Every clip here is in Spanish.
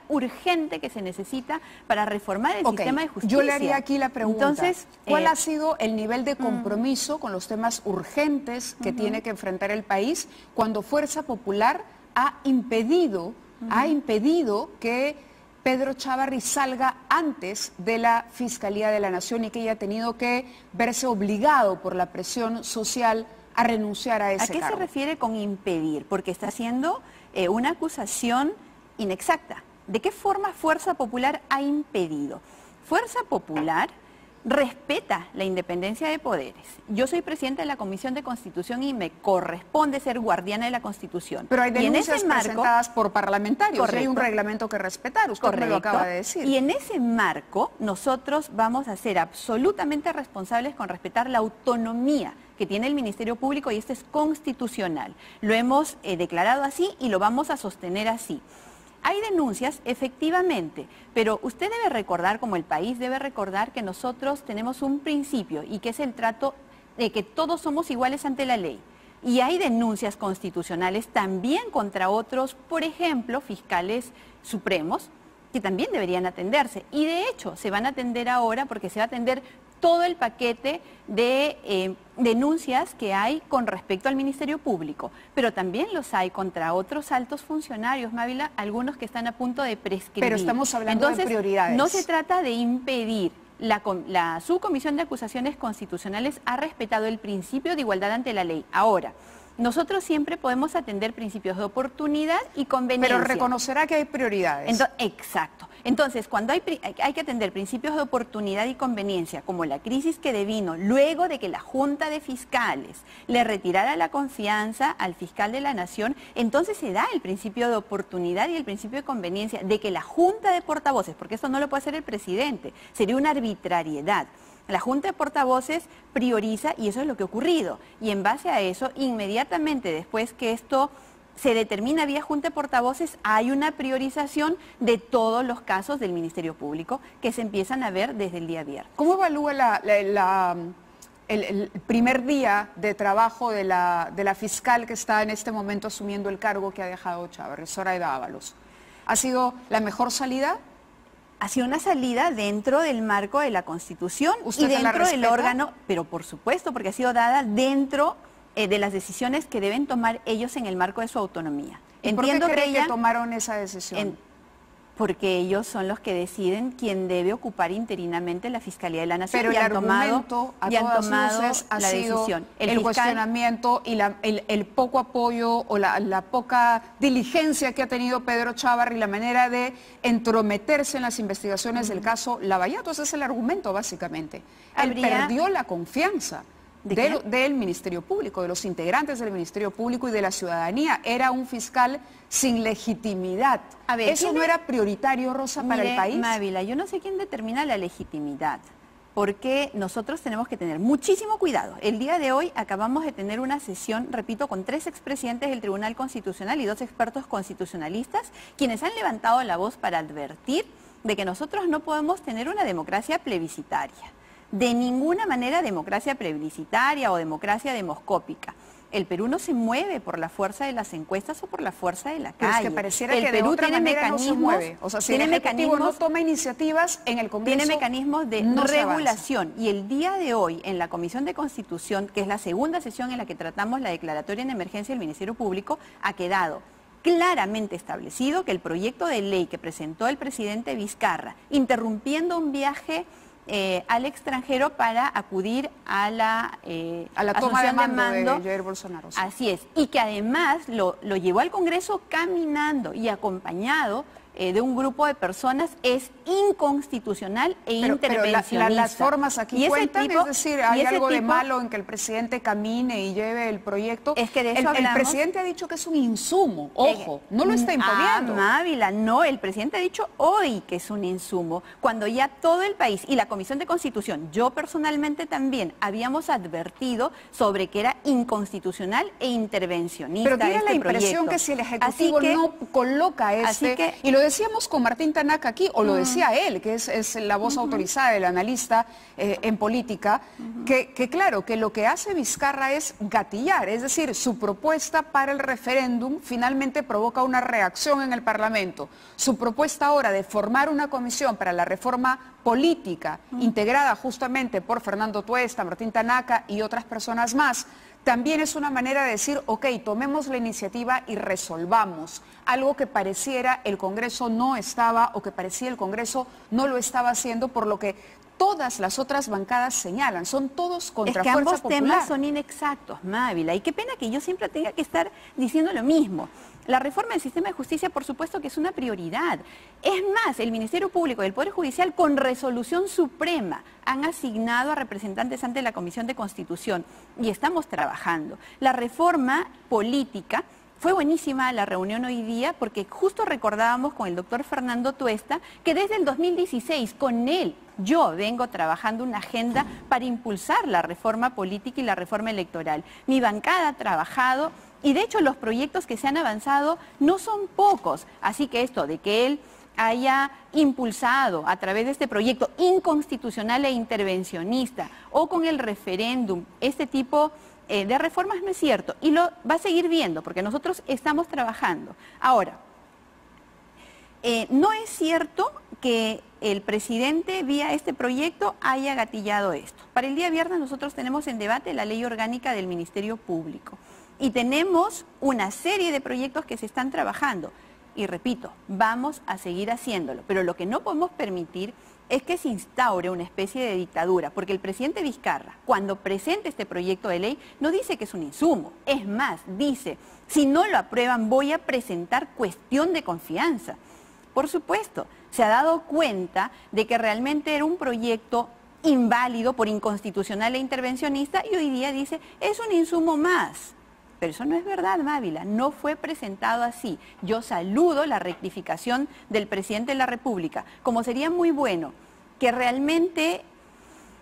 urgente que se necesita para reformar el sistema de justicia. Yo le haría aquí la pregunta. Entonces, ¿cuál ha sido el nivel de compromiso con los temas urgentes que tiene que enfrentar el país cuando Fuerza Popular ha impedido que Pedro Chávarri salga antes de la Fiscalía de la Nación y que haya tenido que verse obligado por la presión social a renunciar a ese cargo? ¿A qué se refiere con impedir? Porque está haciendo una acusación inexacta. ¿De qué forma Fuerza Popular ha impedido? Fuerza Popular respeta la independencia de poderes. Yo soy presidenta de la Comisión de Constitución y me corresponde ser guardiana de la Constitución. Pero hay denuncias presentadas por parlamentarios. Correcto. Y hay un reglamento que respetar. Usted me lo acaba de decir. Y en ese marco nosotros vamos a ser absolutamente responsables con respetar la autonomía que tiene el Ministerio Público, y esto es constitucional. Lo hemos declarado así y lo vamos a sostener así. Hay denuncias, efectivamente, pero usted debe recordar, como el país debe recordar, que nosotros tenemos un principio y que es el trato de que todos somos iguales ante la ley. Y hay denuncias constitucionales también contra otros, por ejemplo, fiscales supremos, que también deberían atenderse. Y de hecho se van a atender ahora porque se va a atender todo el paquete de denuncias que hay con respecto al Ministerio Público, pero también los hay contra otros altos funcionarios, Mávila, algunos que están a punto de prescribir. Pero estamos hablando de prioridades. No se trata de impedir. La Subcomisión de Acusaciones Constitucionales ha respetado el principio de igualdad ante la ley. Ahora, nosotros siempre podemos atender principios de oportunidad y conveniencia. Pero reconocerá que hay prioridades. Exacto. Entonces, cuando hay que atender principios de oportunidad y conveniencia, como la crisis que devino luego de que la Junta de Fiscales le retirara la confianza al fiscal de la Nación, entonces se da el principio de oportunidad y el principio de conveniencia de que la Junta de Portavoces, porque esto no lo puede hacer el presidente, sería una arbitrariedad. La Junta de Portavoces prioriza, y eso es lo que ha ocurrido, y en base a eso, inmediatamente después que esto se determina vía Junta de Portavoces, hay una priorización de todos los casos del Ministerio Público que se empiezan a ver desde el día viernes. ¿Cómo evalúa el primer día de trabajo de la fiscal que está en este momento asumiendo el cargo que ha dejado Chávarri, Zoraida Ábalos? ¿Ha sido la mejor salida? Ha sido una salida dentro del marco de la Constitución y dentro del órgano, pero por supuesto, porque ha sido dada dentro de las decisiones que deben tomar ellos en el marco de su autonomía. Entiendo que tomaron esa decisión. Porque ellos son los que deciden quién debe ocupar interinamente la Fiscalía de la Nación. Pero el argumento a todas luces ha sido el cuestionamiento y el poco apoyo o la poca diligencia que ha tenido Pedro Chávarri, la manera de entrometerse en las investigaciones del caso Lavallato. Ese es el argumento, básicamente. Él perdió la confianza del Ministerio Público, de los integrantes del Ministerio Público y de la ciudadanía. Era un fiscal sin legitimidad. A ver, ¿eso no era prioritario, Rosa, para el país? Mávila, yo no sé quién determina la legitimidad, porque nosotros tenemos que tener muchísimo cuidado. El día de hoy acabamos de tener una sesión, repito, con 3 expresidentes del Tribunal Constitucional y 2 expertos constitucionalistas, quienes han levantado la voz para advertir de que nosotros no podemos tener una democracia plebiscitaria. De ninguna manera democracia plebiscitaria o democracia demoscópica. El Perú no se mueve por la fuerza de las encuestas o por la fuerza de la calle. Pero es que pareciera que de otra manera no se mueve. O sea, si el Ejecutivo no toma iniciativas en el Congreso, tiene mecanismos de regulación. Y el día de hoy, en la Comisión de Constitución, que es la segunda sesión en la que tratamos la declaratoria en emergencia del Ministerio Público, ha quedado claramente establecido que el proyecto de ley que presentó el presidente Vizcarra, interrumpiendo un viaje al extranjero para acudir a la toma de mando de Jair Bolsonaro. Sí. Así es, y que además lo llevó al Congreso caminando y acompañado de un grupo de personas, es inconstitucional e intervencionista. Pero las formas aquí cuentan, es decir, hay algo de malo en que el presidente camine y lleve el proyecto. Es que de eso el presidente ha dicho que es un insumo, ojo, no lo está imponiendo. Mávila, no, el presidente ha dicho hoy que es un insumo, cuando ya todo el país y la Comisión de Constitución, yo personalmente también, habíamos advertido sobre que era inconstitucional e intervencionista. Pero tiene la impresión que si el Ejecutivo no coloca y lo decíamos con Martín Tanaka aquí, o lo decía él, que es la voz autorizada del analista en política, que claro, que lo que hace Vizcarra es gatillar, es decir, su propuesta para el referéndum finalmente provoca una reacción en el Parlamento. Su propuesta ahora de formar una comisión para la reforma política, integrada justamente por Fernando Tuesta, Martín Tanaka y otras personas más, también es una manera de decir, ok, tomemos la iniciativa y resolvamos algo que pareciera el Congreso no estaba, o que parecía el Congreso no lo estaba haciendo, por lo que todas las otras bancadas señalan, son todos contra Fuerza Popular. Es que ambos temas son inexactos, Mávila, y qué pena que yo siempre tenga que estar diciendo lo mismo. La reforma del sistema de justicia, por supuesto que es una prioridad. Es más, el Ministerio Público y el Poder Judicial, con resolución suprema, han asignado a representantes ante la Comisión de Constitución y estamos trabajando. La reforma política, fue buenísima la reunión hoy día porque justo recordábamos con el doctor Fernando Tuesta que desde el 2016 con él yo vengo trabajando una agenda para impulsar la reforma política y la reforma electoral. Mi bancada ha trabajado y de hecho los proyectos que se han avanzado no son pocos, así que esto de que él haya impulsado a través de este proyecto inconstitucional e intervencionista o con el referéndum este tipo de reformas no es cierto y lo va a seguir viendo porque nosotros estamos trabajando. Ahora, no es cierto que el presidente vía este proyecto haya gatillado esto. Para el día viernes nosotros tenemos en debate la ley orgánica del Ministerio Público y tenemos una serie de proyectos que se están trabajando y repito, vamos a seguir haciéndolo, pero lo que no podemos permitir es que se instaure una especie de dictadura, porque el presidente Vizcarra, cuando presenta este proyecto de ley, no dice que es un insumo, es más, dice, si no lo aprueban voy a presentar cuestión de confianza. Por supuesto, se ha dado cuenta de que realmente era un proyecto inválido por inconstitucional e intervencionista y hoy día dice, es un insumo más. Pero eso no es verdad, Mávila, no fue presentado así. Yo saludo la rectificación del presidente de la República, como sería muy bueno que realmente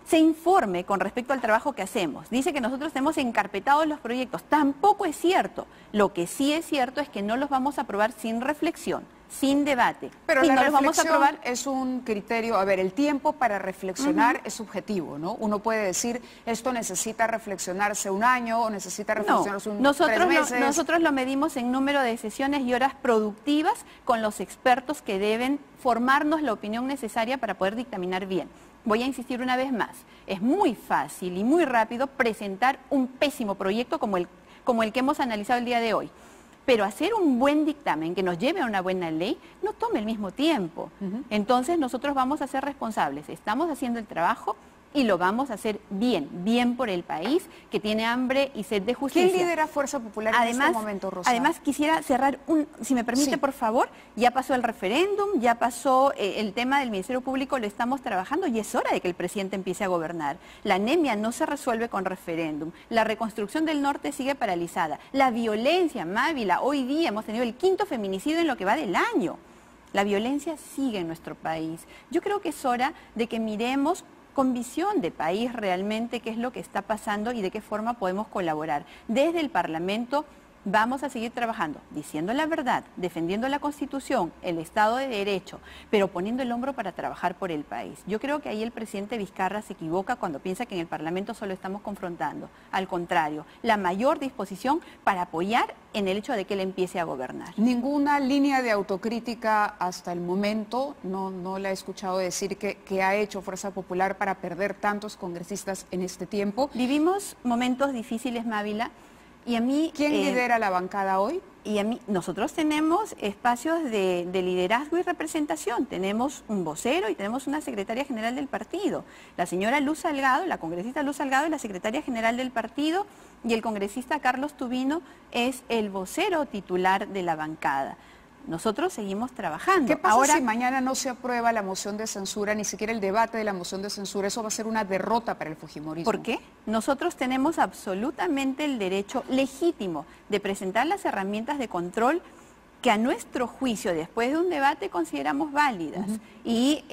se informe con respecto al trabajo que hacemos. Dice que nosotros tenemos encarpetados los proyectos, tampoco es cierto. Lo que sí es cierto es que no los vamos a aprobar sin reflexión, sin debate. Pero y la no los vamos a reflexión aprobar. Es un criterio, a ver, el tiempo para reflexionar es subjetivo, ¿no? Uno puede decir, esto necesita reflexionarse un año o necesita reflexionarse tres meses. Nosotros lo medimos en número de sesiones y horas productivas con los expertos que deben formarnos la opinión necesaria para poder dictaminar bien. Voy a insistir una vez más, es muy fácil y muy rápido presentar un pésimo proyecto como el que hemos analizado el día de hoy. Pero hacer un buen dictamen que nos lleve a una buena ley no toma el mismo tiempo. Entonces nosotros vamos a ser responsables, estamos haciendo el trabajo y lo vamos a hacer bien, bien por el país que tiene hambre y sed de justicia. ¿Quién lidera Fuerza Popular en este momento, Rosa? Además quisiera cerrar, si me permite, por favor, ya pasó el referéndum, ya pasó el tema del Ministerio Público, lo estamos trabajando y es hora de que el presidente empiece a gobernar. La anemia no se resuelve con referéndum, la reconstrucción del norte sigue paralizada, la violencia, Mávila, hoy día hemos tenido el 5º feminicidio en lo que va del año. La violencia sigue en nuestro país. Yo creo que es hora de que miremos con visión de país realmente qué es lo que está pasando y de qué forma podemos colaborar. Desde el Parlamento vamos a seguir trabajando, diciendo la verdad, defendiendo la Constitución, el Estado de Derecho, pero poniendo el hombro para trabajar por el país. Yo creo que ahí el presidente Vizcarra se equivoca cuando piensa que en el Parlamento solo estamos confrontando. Al contrario, la mayor disposición para apoyar en el hecho de que él empiece a gobernar. Ninguna línea de autocrítica hasta el momento, no la he escuchado decir que ha hecho Fuerza Popular para perder tantos congresistas en este tiempo. Vivimos momentos difíciles, Mávila, y a mí... ¿Quién lidera la bancada hoy? Y a mí, nosotros tenemos espacios de liderazgo y representación. Tenemos un vocero y tenemos una secretaria general del partido. La señora Luz Salgado, la congresista Luz Salgado, es la secretaria general del partido y el congresista Carlos Tubino es el vocero titular de la bancada. Nosotros seguimos trabajando. ¿Qué pasa si mañana no se aprueba la moción de censura, ni siquiera el debate de la moción de censura? Eso va a ser una derrota para el fujimorismo. ¿Por qué? Nosotros tenemos absolutamente el derecho legítimo de presentar las herramientas de control que a nuestro juicio, después de un debate, consideramos válidas. Y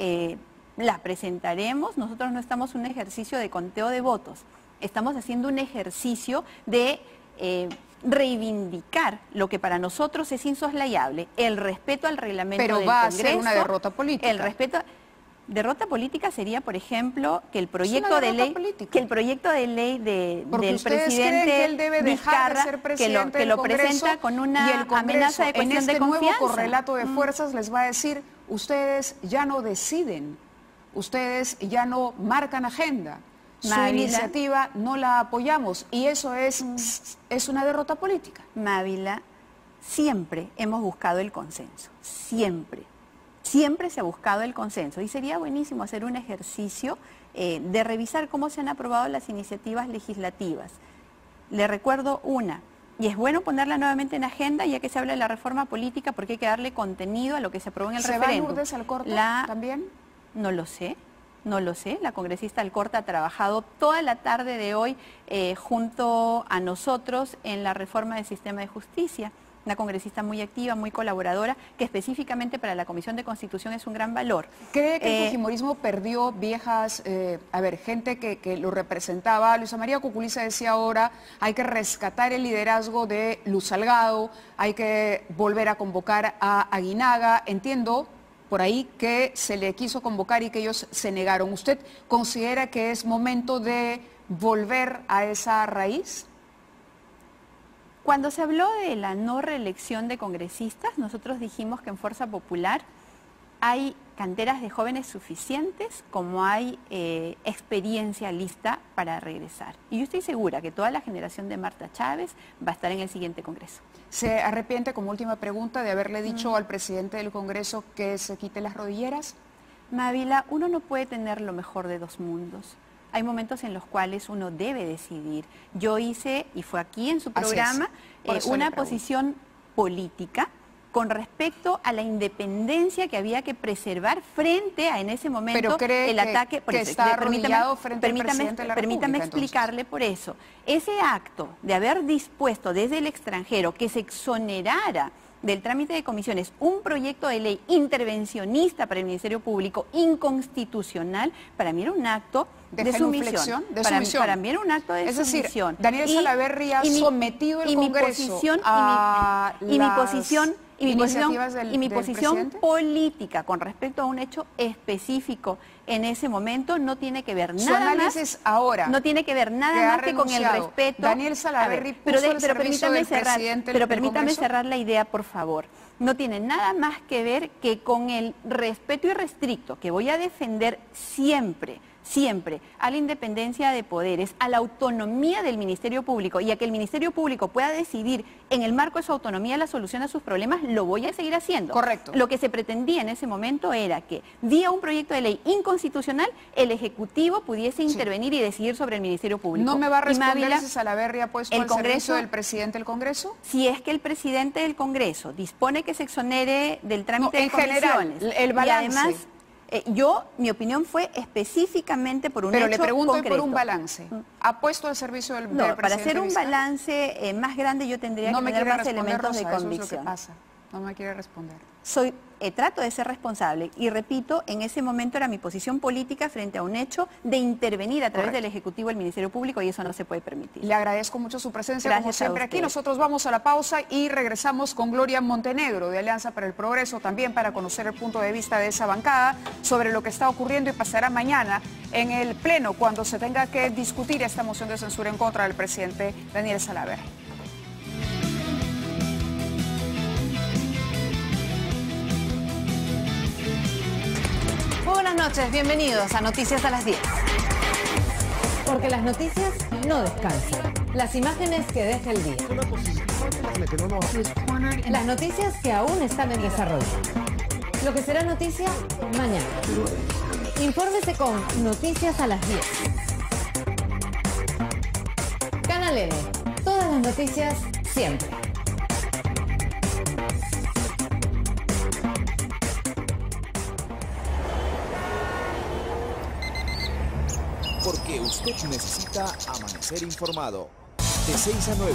las presentaremos. Nosotros no estamos en un ejercicio de conteo de votos. Estamos haciendo un ejercicio de reivindicar lo que para nosotros es insoslayable, el respeto al reglamento del Congreso. Pero va a ser una derrota política. El respeto... Derrota política sería, por ejemplo, que el proyecto de ley, del presidente Vizcarra, que lo presenta con una amenaza de cuestión de confianza. En este nuevo correlato de fuerzas les va a decir, ustedes ya no deciden, ustedes ya no marcan agenda, su iniciativa no la apoyamos, y eso es una derrota política. Mávila, siempre hemos buscado el consenso, siempre. Siempre se ha buscado el consenso y sería buenísimo hacer un ejercicio de revisar cómo se han aprobado las iniciativas legislativas. Le recuerdo una, y es bueno ponerla nuevamente en agenda ya que se habla de la reforma política porque hay que darle contenido a lo que se aprobó en el referéndum. ¿Se va Lourdes Alcorta también? No lo sé. No lo sé, la congresista Alcorta ha trabajado toda la tarde de hoy junto a nosotros en la reforma del sistema de justicia. Una congresista muy activa, muy colaboradora, que específicamente para la Comisión de Constitución es un gran valor. ¿Cree que el fujimorismo perdió viejas, gente que lo representaba? Luisa María Cuculiza decía ahora, hay que rescatar el liderazgo de Luz Salgado, hay que volver a convocar a Aguinaga. Entiendo por ahí que se le quiso convocar y que ellos se negaron. ¿Usted considera que es momento de volver a esa raíz? Cuando se habló de la no reelección de congresistas, nosotros dijimos que en Fuerza Popular hay canteras de jóvenes suficientes como hay experiencia lista para regresar. Y yo estoy segura que toda la generación de Marta Chávez va a estar en el siguiente Congreso. ¿Se arrepiente, como última pregunta, de haberle dicho al presidente del Congreso que se quite las rodilleras? Mávila, uno no puede tener lo mejor de dos mundos. Hay momentos en los cuales uno debe decidir. Yo hice, y fue aquí en su programa, una posición política con respecto a la independencia que había que preservar frente a, en ese momento, el ataque. Permítame explicarle por eso. Ese acto de haber dispuesto desde el extranjero que se exonerara del trámite de comisiones un proyecto de ley intervencionista para el Ministerio Público, inconstitucional, para mí era un acto de sumisión. Para mí era un acto de sumisión. Es decir, Daniel Salaverry ha sometido el Congreso a mi posición política con respecto a un hecho específico en ese momento no tiene que ver nada más. Ahora. No tiene que ver nada más que con el respeto. Daniel Salaverry puso al servicio del presidente del Congreso. Permítame cerrar la idea, por favor. No tiene nada más que ver que con el respeto irrestricto que voy a defender siempre a la independencia de poderes, a la autonomía del Ministerio Público y a que el Ministerio Público pueda decidir en el marco de su autonomía la solución a sus problemas, lo voy a seguir haciendo. Correcto. Lo que se pretendía en ese momento era que, vía un proyecto de ley inconstitucional, el Ejecutivo pudiese intervenir y decidir sobre el Ministerio Público. ¿No me va a responder si Salaverry ha puesto al servicio del presidente del Congreso? Si es que el presidente del Congreso dispone que se exonere del trámite de comisiones. General, el balance. Y además, mi opinión fue específicamente por un hecho concreto. Pero le pregunto por un balance. ¿Ha puesto al servicio del presidente? Para hacer un balance más grande yo tendría que tener más elementos de convicción. Eso es lo que pasa. No me quiere responder. Trato de ser responsable y repito, en ese momento era mi posición política frente a un hecho de intervenir a través del Ejecutivo del Ministerio Público y eso no se puede permitir. Le agradezco mucho su presencia, Gracias como siempre aquí. Nosotros vamos a la pausa y regresamos con Gloria Montenegro de Alianza para el Progreso, también para conocer el punto de vista de esa bancada sobre lo que está ocurriendo y pasará mañana en el Pleno cuando se tenga que discutir esta moción de censura en contra del presidente Daniel Salaverry. Buenas noches, bienvenidos a Noticias a las 10. Porque las noticias no descansan. Las imágenes que deja el día. Las noticias que aún están en desarrollo. Lo que será noticia mañana. Infórmese con Noticias a las 10. Canal N. Todas las noticias siempre. Porque usted necesita amanecer informado. De 6 a 9,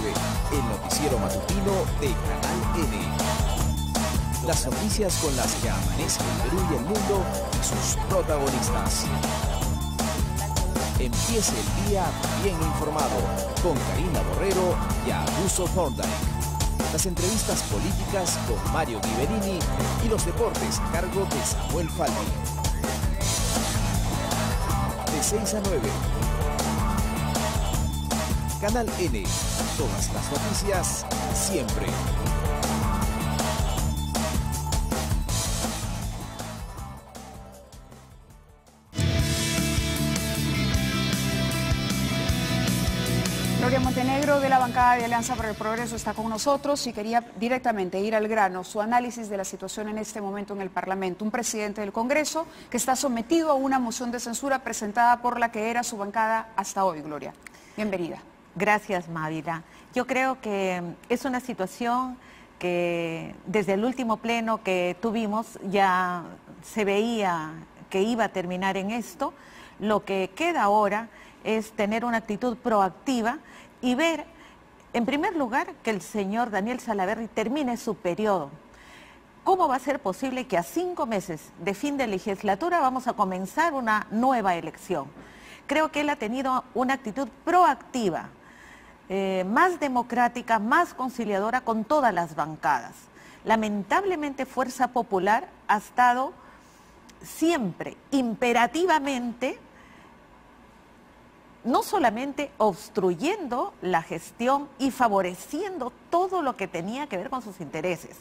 el noticiero matutino de Canal N. Las noticias con las que amanece el Perú y el mundo y sus protagonistas. Empiece el día bien informado con Karina Borrero y Augusto Thorndike. Las entrevistas políticas con Mario Ghiberini y los deportes a cargo de Samuel Falvi. De 6 a 9. Canal N. Todas las noticias, siempre. Gloria Montenegro, de la bancada de Alianza para el Progreso, está con nosotros y quería directamente ir al grano, su análisis de la situación en este momento en el Parlamento. Un presidente del Congreso que está sometido a una moción de censura presentada por la que era su bancada hasta hoy. Gloria, bienvenida. Gracias, Mávila. Yo creo que es una situación que desde el último pleno que tuvimos ya se veía que iba a terminar en esto. Lo que queda ahora es tener una actitud proactiva y ver, en primer lugar, que el señor Daniel Salaverry termine su periodo. ¿Cómo va a ser posible que a 5 meses de fin de legislatura vamos a comenzar una nueva elección? Creo que él ha tenido una actitud proactiva, más democrática, más conciliadora con todas las bancadas. Lamentablemente, Fuerza Popular ha estado siempre, imperativamente, no solamente obstruyendo la gestión y favoreciendo todo lo que tenía que ver con sus intereses.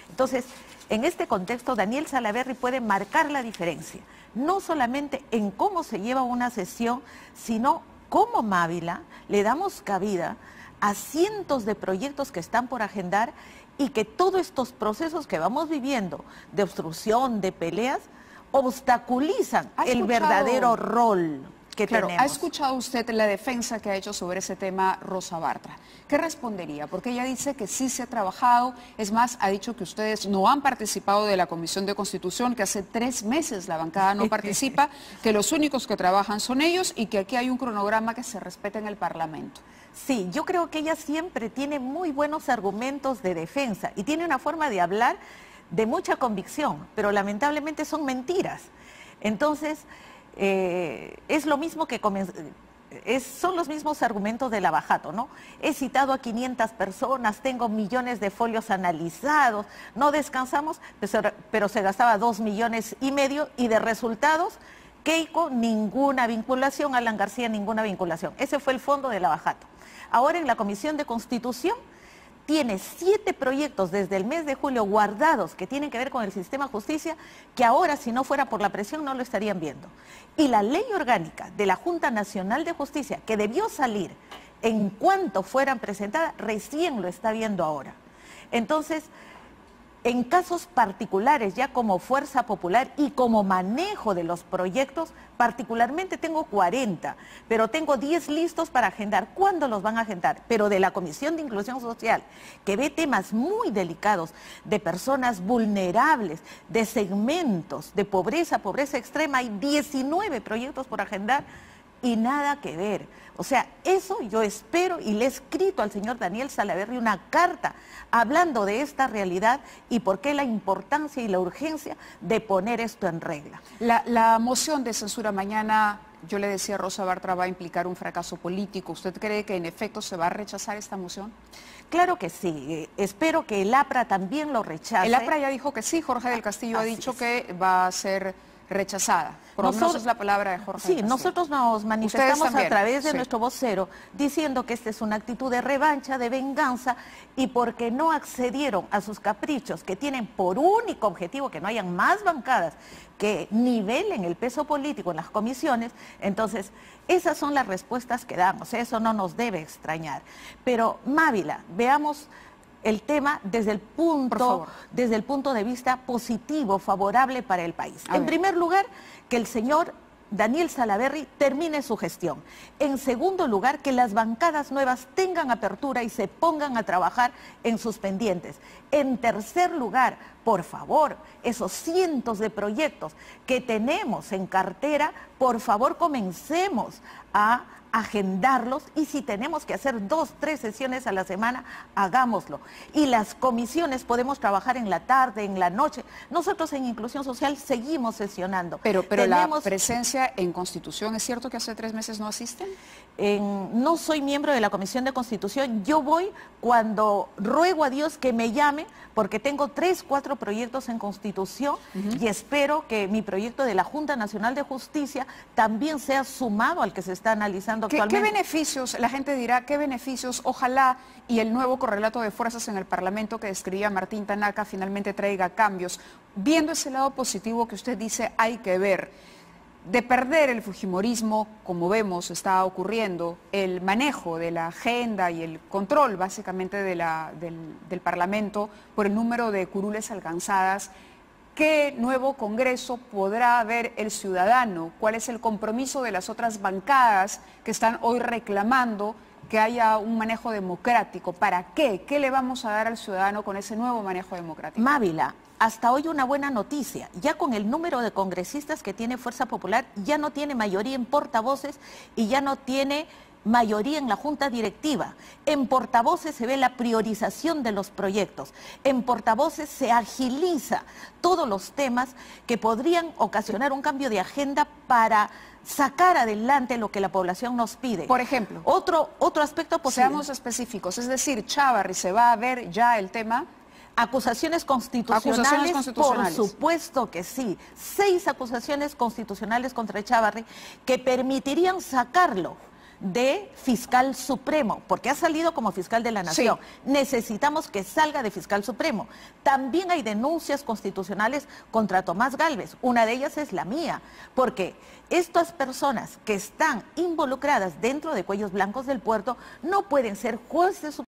Entonces, en este contexto, Daniel Salaverry puede marcar la diferencia, no solamente en cómo se lleva una sesión, sino cómo Mávila le damos cabida a cientos de proyectos que están por agendar y que todos estos procesos que vamos viviendo de obstrucción, de peleas, obstaculizan el verdadero rol que tenemos. ¿Ha escuchado usted la defensa que ha hecho sobre ese tema Rosa Bartra? ¿Qué respondería? Porque ella dice que sí se ha trabajado, es más, ha dicho que ustedes no han participado de la Comisión de Constitución, que hace 3 meses la bancada no participa, que los únicos que trabajan son ellos y que aquí hay un cronograma que se respeta en el Parlamento. Sí, yo creo que ella siempre tiene muy buenos argumentos de defensa y tiene una forma de hablar de mucha convicción, pero lamentablemente son mentiras. Entonces, es lo mismo que son los mismos argumentos de Lavajato, ¿no? He citado a 500 personas, tengo millones de folios analizados, no descansamos, pero se gastaba 2,5 millones y de resultados, Keiko ninguna vinculación, Alan García ninguna vinculación. Ese fue el fondo de Lavajato. Ahora en la Comisión de Constitución tiene 7 proyectos desde el mes de julio guardados que tienen que ver con el sistema de justicia, que ahora, si no fuera por la presión, no lo estarían viendo. Y la ley orgánica de la Junta Nacional de Justicia, que debió salir en cuanto fueran presentadas, recién lo está viendo ahora. Entonces, en casos particulares, ya como Fuerza Popular y como manejo de los proyectos, particularmente tengo 40, pero tengo 10 listos para agendar. ¿Cuándo los van a agendar? Pero de la Comisión de Inclusión Social, que ve temas muy delicados de personas vulnerables, de segmentos, de pobreza extrema, hay 19 proyectos por agendar y nada que ver. O sea, eso yo espero, y le he escrito al señor Daniel Salaverry una carta hablando de esta realidad y por qué la importancia y la urgencia de poner esto en regla. La moción de censura mañana, yo le decía a Rosa Bartra, va a implicar un fracaso político. ¿Usted cree que en efecto se va a rechazar esta moción? Claro que sí, espero que el APRA también lo rechace. El APRA ya dijo que sí, Jorge del Castillo ha dicho que va a ser rechazada. Por lo menos es la palabra de Jorge. Sí, nosotros nos manifestamos a través de nuestro vocero diciendo que esta es una actitud de revancha, de venganza, y porque no accedieron a sus caprichos que tienen por único objetivo que no hayan más bancadas que nivelen el peso político en las comisiones. Entonces, esas son las respuestas que damos, eso no nos debe extrañar. Pero, Mávila, veamos el tema desde el punto de vista positivo, favorable para el país. En primer lugar, que el señor Daniel Salaverry termine su gestión. En segundo lugar, que las bancadas nuevas tengan apertura y se pongan a trabajar en sus pendientes. En tercer lugar, por favor, esos cientos de proyectos que tenemos en cartera, por favor comencemos a agendarlos y si tenemos que hacer 2, 3 sesiones a la semana, hagámoslo. Y las comisiones podemos trabajar en la tarde, en la noche. Nosotros en Inclusión Social seguimos sesionando. Pero la presencia en Constitución, ¿es cierto que hace 3 meses no asisten? No soy miembro de la Comisión de Constitución, yo voy cuando ruego a Dios que me llame, porque tengo 3, 4 proyectos en Constitución y espero que mi proyecto de la Junta Nacional de Justicia también sea sumado al que se está analizando actualmente. ¿Qué beneficios, la gente dirá, qué beneficios, ojalá y el nuevo correlato de fuerzas en el Parlamento que describía Martín Tanaka finalmente traiga cambios? Viendo ese lado positivo que usted dice hay que ver, de perder el fujimorismo, como vemos está ocurriendo, el manejo de la agenda y el control básicamente del Parlamento por el número de curules alcanzadas, ¿qué nuevo Congreso podrá ver el ciudadano? ¿Cuál es el compromiso de las otras bancadas que están hoy reclamando que haya un manejo democrático? ¿Para qué? ¿Qué le vamos a dar al ciudadano con ese nuevo manejo democrático? Mávila, hasta hoy una buena noticia. Ya con el número de congresistas que tiene Fuerza Popular, ya no tiene mayoría en portavoces y ya no tiene mayoría en la Junta Directiva. En portavoces se ve la priorización de los proyectos. En portavoces se agiliza todos los temas que podrían ocasionar un cambio de agenda para sacar adelante lo que la población nos pide. Por ejemplo, otro aspecto posible. Seamos específicos, es decir, Chávarri, ¿se va a ver ya el tema? Acusaciones constitucionales, por supuesto que sí. 6 acusaciones constitucionales contra Chávarri que permitirían sacarlo de fiscal supremo, porque ha salido como fiscal de la Nación. Sí. Necesitamos que salga de fiscal supremo. También hay denuncias constitucionales contra Tomás Gálvez. Una de ellas es la mía, porque estas personas que están involucradas dentro de Cuellos Blancos del Puerto no pueden ser jueces